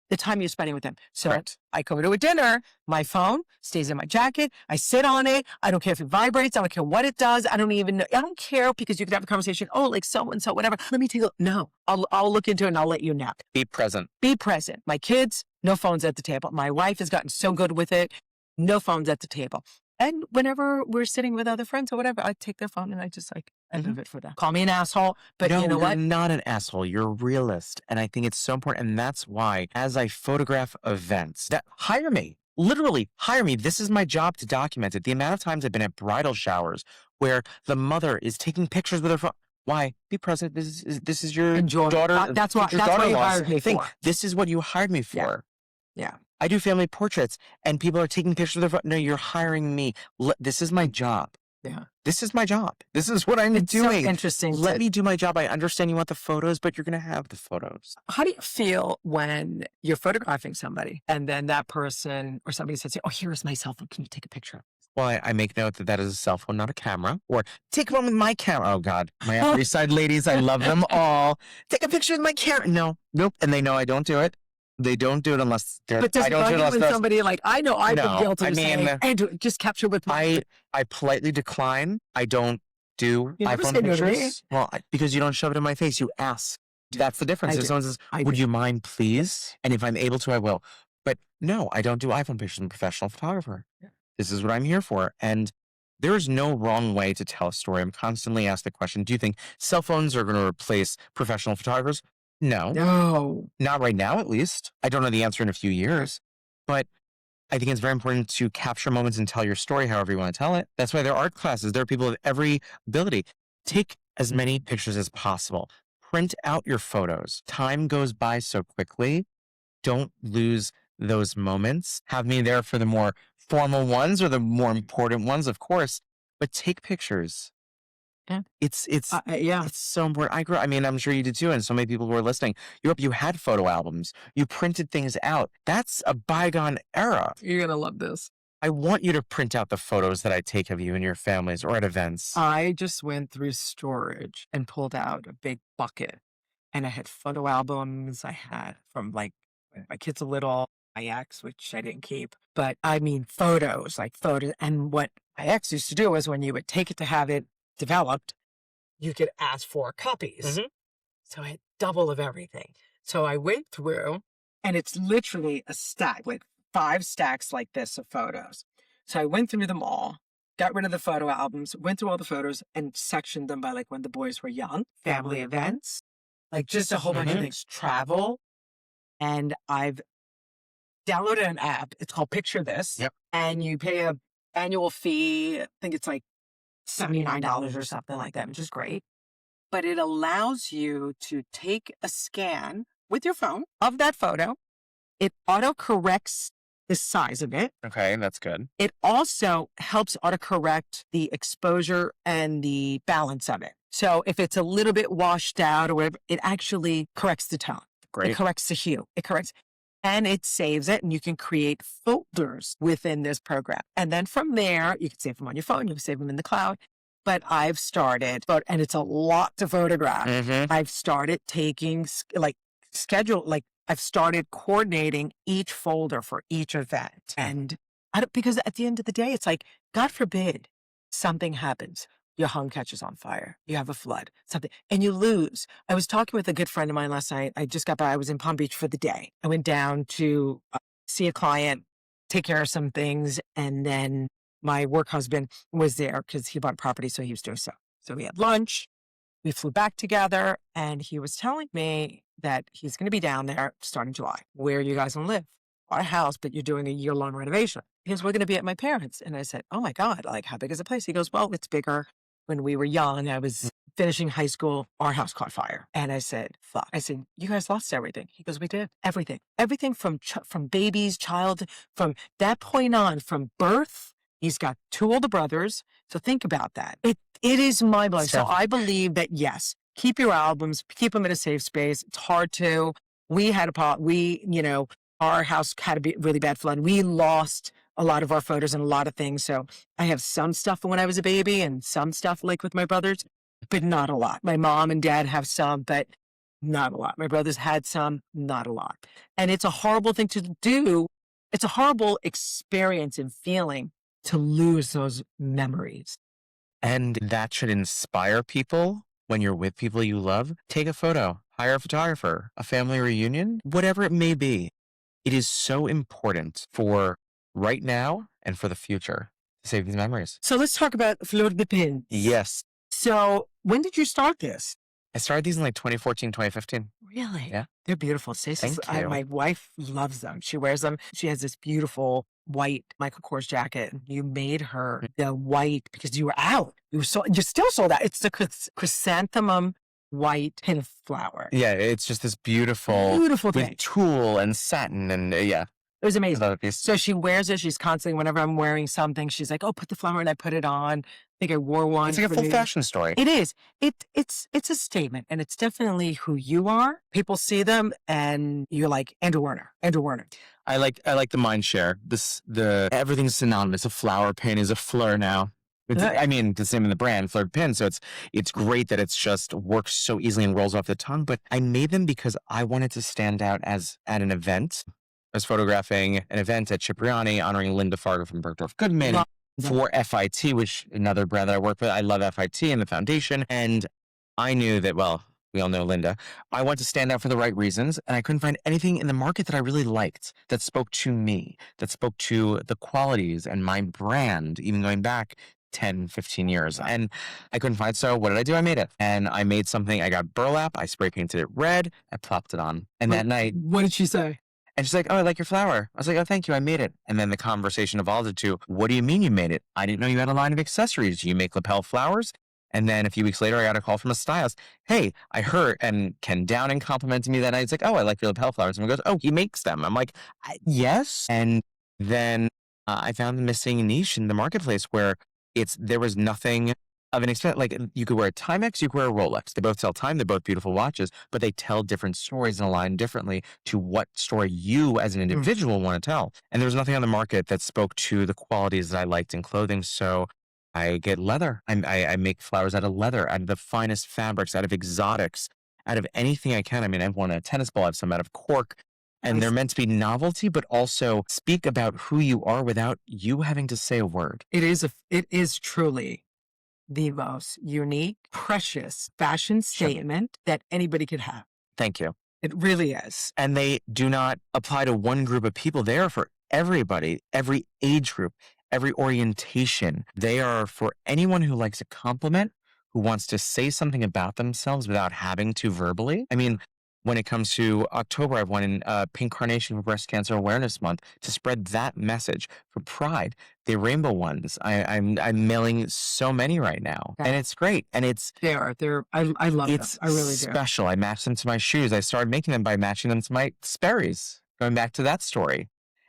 the time you're spending with them. So I go to a dinner, my phone stays in my jacket. I sit on it. I don't care if it vibrates. I don't care what it does. I don't care because you could have a conversation. Oh, like so-and-so, whatever. Let me take a look. No, I'll look into it and I'll let you know. Be present. Be present. My kids, no phones at the table. My wife has gotten so good with it. No phones at the table. And whenever we're sitting with other friends or whatever, I take their phone and I just I leave it for them. Call me an asshole, but no, you know what? You're not an asshole. You're a realist. And I think it's so important. And that's why, as I photograph events, hire me. Literally, hire me. This is my job to document it. The amount of times I've been at bridal showers where the mother is taking pictures with her phone. Why? Be present. This is your daughter. That's what you hired me for. This is what you hired me for. Yeah. I do family portraits and people are taking pictures of their phone. No, you're hiring me. This is my job. Yeah. This is my job. This is what I'm doing. So interesting. Let me do my job. I understand you want the photos, but you're going to have the photos. How do you feel when you're photographing somebody and then that person or somebody says, oh, here's my cell phone. Can you take a picture? Well, I make note that is a cell phone, not a camera. Or take one with my camera. Oh, God. My Upper East Side ladies, I love them all. Take a picture with my camera. No. Nope. And they know I don't do it. They don't do it unless they're. But does it bug you when somebody I know I've been guilty of saying, Andrew, just capture with my. I politely decline. I don't do iPhone pictures. Well, because you don't shove it in my face. You ask. That's the difference. If someone says, would you mind, please? And if I'm able to, I will. But no, I don't do iPhone pictures. I'm a professional photographer. Yeah. This is what I'm here for. And there is no wrong way to tell a story. I'm constantly asked the question, do you think cell phones are going to replace professional photographers? No, not right now, at least. I don't know the answer in a few years, but I think it's very important to capture moments and tell your story however you want to tell it. That's why there are art classes. There are people of every ability. Take as many pictures as possible. Print out your photos. Time goes by so quickly. Don't lose those moments. Have me there for the more formal ones or the more important ones, of course, but take pictures. Yeah. It's so important. I'm sure you did too. And so many people who are listening, you had photo albums, you printed things out. That's a bygone era. You're going to love this. I want you to print out the photos that I take of you and your families or at events. I just went through storage and pulled out a big bucket and I had photo albums. I had from when my kids are little, my ex, which I didn't keep, but photos. And what my ex used to do was when you would take it to have it developed, you could ask for copies. So I had double of everything. So I went through and it's literally a stack, 5 stacks like this of photos. So I went through them all, got rid of the photo albums, went through all the photos and sectioned them by when the boys were young, family events, just a whole bunch of things, travel. And I've downloaded an app. It's called Picture This. Yep. And you pay an annual fee. I think it's $79 or something like that, which is great. But it allows you to take a scan with your phone of that photo. It auto-corrects the size of it. Okay, that's good. It also helps autocorrect the exposure and the balance of it. So if it's a little bit washed out or whatever, it actually corrects the tone. Great. It corrects the hue. And it saves it, and you can create folders within this program. And then from there, you can save them on your phone, you can save them in the cloud. but I've started, and it's a lot to photograph. I've started taking I've started coordinating each folder for each event. And because at the end of the day, it's like, God forbid something happens. Your home catches on fire. You have a flood, something, and you lose. I was talking with a good friend of mine last night. I just got back. I was in Palm Beach for the day. I went down to see a client, take care of some things, and then my work husband was there because he bought property, so he was doing so. So we had lunch. We flew back together, and he was telling me that he's going to be down there starting July. Where are you guys going to live? Our house, but you're doing a year-long renovation. Because we're going to be at my parents'. And I said, oh my God, like, how big is the place? He goes, well, it's bigger. When we were young, I was finishing high school, our house caught fire. And I said, fuck. I said, you guys lost everything. He goes, we did. Everything. Everything from babies, from that point on, from birth. He's got 2 older brothers. So think about that. It is mind-blowing. So I believe that, yes, keep your albums, keep them in a safe space. It's hard to. We had our house had a really bad flood. We lost a lot of our photos and a lot of things. So I have some stuff from when I was a baby and some stuff like with my brothers, but not a lot. My mom and dad have some, but not a lot. My brothers had some, not a lot. And it's a horrible thing to do. It's a horrible experience and feeling to lose those memories. And that should inspire people when you're with people you love. Take a photo, hire a photographer, a family reunion, whatever it may be. It is so important for right now and for the future to save these memories. So let's talk about Fleur de Pin. Yes. So when did you start this? I started these in like 2014, 2015. Really? Yeah. They're beautiful. Thank you. My wife loves them. She wears them. She has this beautiful white Michael Kors jacket. You made her the white because you were out. You're still sold out. It's the chrysanthemum white pin flower. Yeah, it's just this beautiful thing. With tulle and satin and yeah. It was amazing. So she wears it. She's constantly, whenever I'm wearing something, she's like, oh, put the flower, and I put it on. I think I wore one. It's like a full fashion story. It is. It's a statement, and it's definitely who you are. People see them, and you're like, Andrew Werner. I like the mind share. Everything's synonymous. A flower pin is a fleur now. I mean, the same in the brand, Fleur de Pin. So it's great that it's just works so easily and rolls off the tongue. But I made them because I wanted to stand out at an event. I was photographing an event at Cipriani honoring Linda Fargo from Bergdorf Goodman for FIT, which another brand that I work with. I love FIT and the foundation. And I knew that, well, we all know Linda. I wanted to stand out for the right reasons. And I couldn't find anything in the market that I really liked, that spoke to me, that spoke to the qualities and my brand, even going back 10, 15 years. And I couldn't find. So what did I do? I made it. And I made something. I got burlap. I spray painted it red. I plopped it on. And that night. What did she say? And she's like, oh, I like your flower. I was like, oh, thank you. I made it. And then the conversation evolved into, what do you mean you made it? I didn't know you had a line of accessories. Do you make lapel flowers? And then a few weeks later, I got a call from a stylist. Hey, I heard, and Ken Downing complimented me that night. He's like, oh, I like your lapel flowers. And he goes, oh, he makes them. I'm like, yes. And then I found the missing niche in the marketplace where there was nothing of an extent. Like, you could wear a Timex, you could wear a Rolex. They both sell time. They're both beautiful watches, but they tell different stories and align differently to what story you as an individual want to tell. And there was nothing on the market that spoke to the qualities that I liked in clothing. So I get leather. I make flowers out of leather, out of the finest fabrics, out of exotics, out of anything I can. I mean, I've won a tennis ball. I have some out of cork. And they're meant to be novelty, but also speak about who you are without you having to say a word. It is truly the most unique, precious fashion statement that anybody could have. Thank you. It really is. And they do not apply to one group of people. They are for everybody, every age group, every orientation. They are for anyone who likes a compliment, who wants to say something about themselves without having to verbally. I mean, when it comes to October, I've won in Pink Carnation for Breast Cancer Awareness Month to spread that message. For Pride, the rainbow ones, I'm mailing so many right now, and it's great. And I love them. I really do. It's special. I match them to my shoes. I started making them by matching them to my Sperry's. Going back to that story,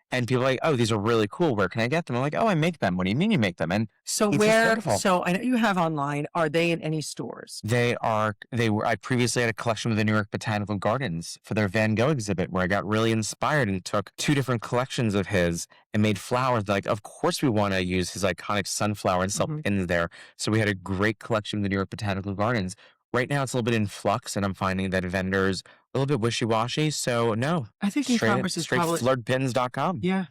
And people are like, oh, these are really cool. Where can I get them? I'm like, oh, I make them. What do you mean you make them? And So it's where, incredible. so I know you have online. Are they in any stores? I previously had a collection with the New York Botanical Gardens for their Van Gogh exhibit where I got really inspired and took 2 different collections of his and made flowers. Like, of course we want to use his iconic sunflower and sell pins there. So we had a great collection with the New York Botanical Gardens. Right now it's a little bit in flux and I'm finding that vendors a little bit wishy-washy. So no, I think e-commerce is straight probably, flirtpins.com. yeah.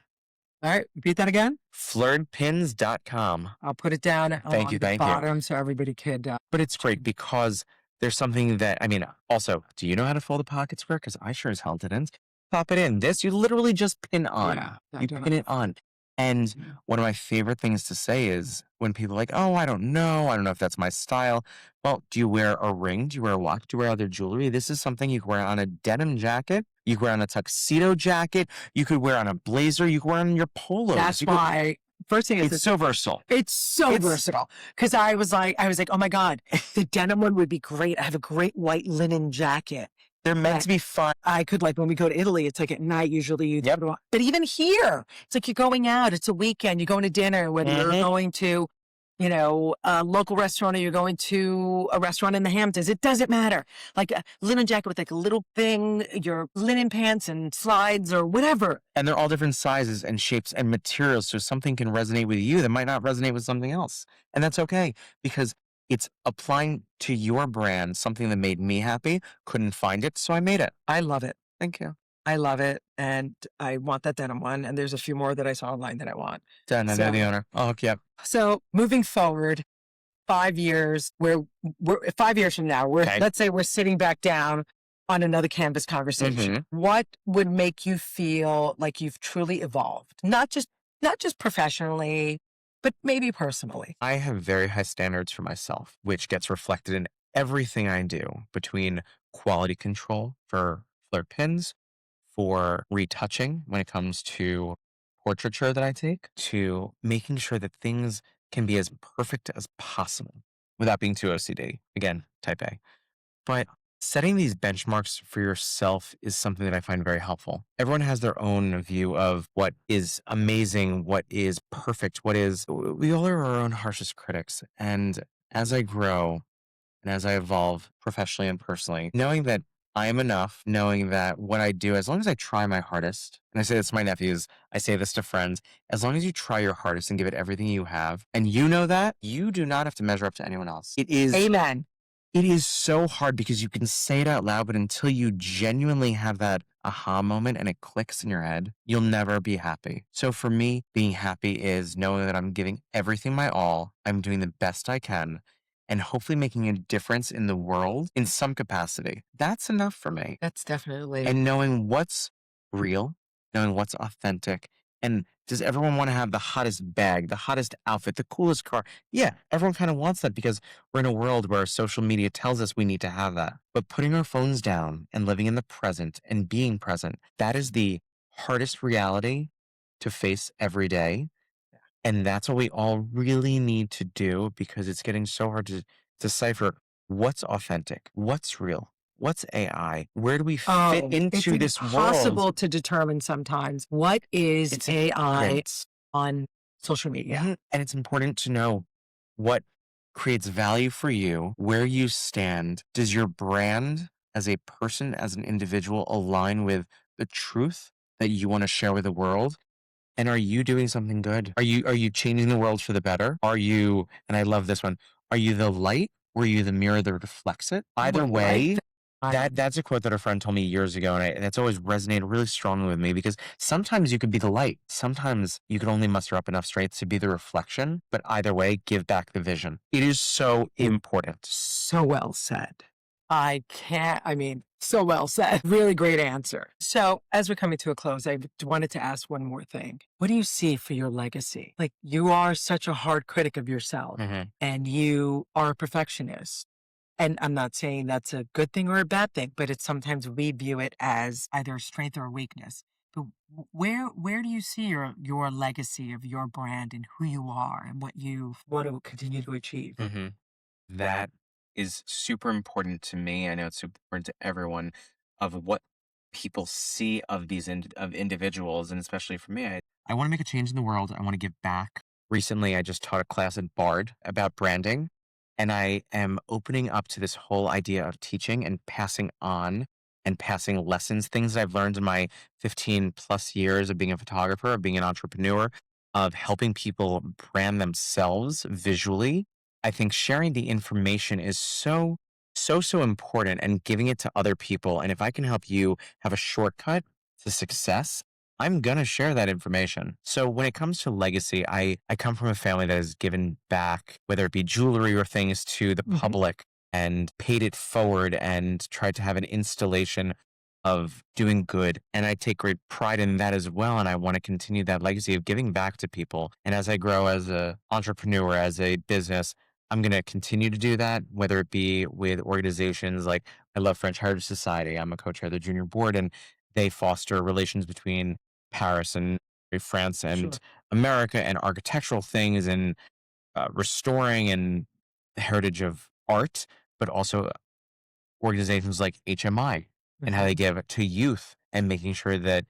All right, repeat that again. Flirtpins.com. I'll put it down on the bottom so everybody could. But it's great because there's something that, I mean, also, do you know how to fold a pocket square? Because I sure as hell didn't. Pop it in. This, you literally just pin on. Yeah, You pin it on. And one of my favorite things to say is when people are like, oh, I don't know if that's my style. Well, do you wear a ring? Do you wear a watch? Do you wear other jewelry? This is something you can wear on a denim jacket. You can wear on a tuxedo jacket. You could wear on a blazer. You can wear on your polos. That's why. First thing is, it's so versatile. It's so versatile. Because I was like, oh my God, the denim one would be great. I have a great white linen jacket. They're meant to be fun. I could, like, when we go to Italy, it's like at night, usually you put on. But even here, it's like you're going out, it's a weekend, you're going to dinner, whether you're going to, you know, a local restaurant or you're going to a restaurant in the Hamptons, it doesn't matter. Like a linen jacket with like a little thing, your linen pants and slides or whatever. And they're all different sizes and shapes and materials. So something can resonate with you that might not resonate with something else. And that's okay because it's applying to your brand something that made me happy, couldn't find it, so I made it. I love it. Thank you. I love it. And I want that denim one. And there's a few more that I saw online that I want. Done. I know the owner. I'll hook you up. So moving forward, 5 years, we're 5 years from now, let's say we're sitting back down on another Canvas conversation. What would make you feel like you've truly evolved? Not just professionally, but maybe personally. I have very high standards for myself, which gets reflected in everything I do between quality control for flirt pins, for retouching when it comes to portraiture that I take, to making sure that things can be as perfect as possible without being too OCD. Again, type A. But setting these benchmarks for yourself is something that I find very helpful. Everyone has their own view of what is amazing, what is perfect, we all are our own harshest critics. And as I grow and as I evolve professionally and personally, knowing that I am enough, knowing that what I do, as long as I try my hardest, and I say this to my nephews, I say this to friends, as long as you try your hardest and give it everything you have, and you know that, you do not have to measure up to anyone else. It is. Amen. It is so hard because you can say it out loud, but until you genuinely have that aha moment and it clicks in your head, you'll never be happy. So for me, being happy is knowing that I'm giving everything my all, I'm doing the best I can, and hopefully making a difference in the world in some capacity. That's enough for me. That's definitely. And knowing what's real, knowing what's authentic, and does everyone want to have the hottest bag, the hottest outfit, the coolest car? Yeah, everyone kind of wants that because we're in a world where social media tells us we need to have that. But putting our phones down and living in the present and being present, that is the hardest reality to face every day. And that's what we all really need to do because it's getting so hard to decipher what's authentic, what's real, what's AI, where do we fit into this world? It's impossible to determine sometimes what is AI on social media. And it's important to know what creates value for you, where you stand. Does your brand as a person, as an individual, align with the truth that you want to share with the world? And are you doing something good? Are you changing the world for the better? Are you, and I love this one, are you the light or are you the mirror that reflects it? Either way, that's a quote that a friend told me years ago, and that's always resonated really strongly with me because sometimes you could be the light. Sometimes you could only muster up enough strength to be the reflection, but either way, give back the vision. It is so important. So well said. So well said. Really great answer. So as we're coming to a close, I wanted to ask one more thing. What do you see for your legacy? Like, you are such a hard critic of yourself and you are a perfectionist. And I'm not saying that's a good thing or a bad thing, but it's sometimes we view it as either a strength or a weakness. But where do you see your legacy of your brand and who you are and what you want to continue to achieve? That is super important to me. I know it's super important to everyone of what people see of these of individuals, and especially for me, I want to make a change in the world. I want to give back. Recently, I just taught a class at Bard about branding, and I am opening up to this whole idea of teaching and passing on and passing lessons, things that I've learned in my 15 plus years of being a photographer, of being an entrepreneur, of helping people brand themselves visually. I think sharing the information is so important, and giving it to other people. And if I can help you have a shortcut to success, I'm going to share that information. So when it comes to legacy, I come from a family that has given back, whether it be jewelry or things, to the public, and paid it forward and tried to have an installation of doing good. And I take great pride in that as well. And I want to continue that legacy of giving back to people. And as I grow as an entrepreneur, as a business, I'm going to continue to do that, whether it be with organizations like, I love French Heritage Society. I'm a co-chair of the junior board, and they foster relations between Paris and France and America, and architectural things, and restoring and the heritage of art, but also organizations like HMI and how they give to youth, and making sure that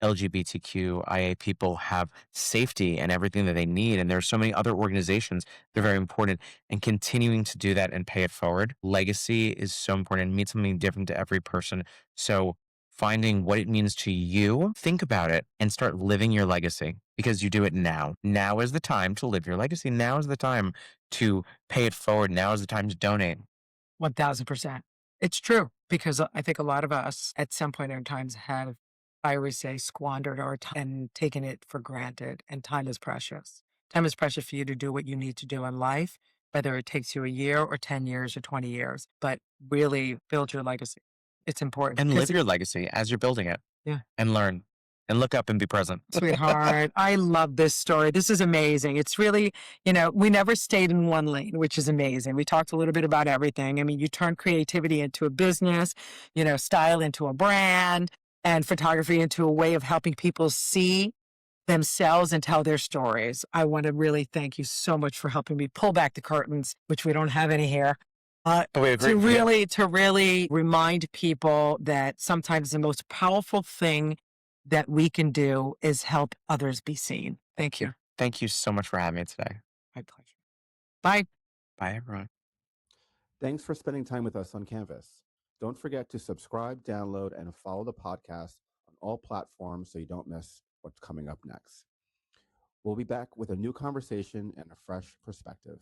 LGBTQIA people have safety and everything that they need. And there's so many other organizations. They're very important, and continuing to do that and pay it forward. Legacy is so important. It means something different to every person. So finding what it means to you, think about it and start living your legacy, because you do it now. Now is the time to live your legacy. Now is the time to pay it forward. Now is the time to donate. 1000%. It's true, because I think a lot of us at some point in our times have, I always say, squandered our time and taken it for granted. And time is precious. Time is precious for you to do what you need to do in life, whether it takes you a year or 10 years or 20 years, but really build your legacy. It's important. And 'Cause live your legacy as you're building it. Yeah. And learn and look up and be present. Sweetheart, I love this story. This is amazing. It's really, we never stayed in one lane, which is amazing. We talked a little bit about everything. I mean, you turn creativity into a business, style into a brand, and photography into a way of helping people see themselves and tell their stories. I want to really thank you so much for helping me pull back the curtains, which we don't have any here. To really remind people that sometimes the most powerful thing that we can do is help others be seen. Thank you. Thank you so much for having me today. My pleasure. Bye. Bye, everyone. Thanks for spending time with us on Canvas. Don't forget to subscribe, download, and follow the podcast on all platforms so you don't miss what's coming up next. We'll be back with a new conversation and a fresh perspective.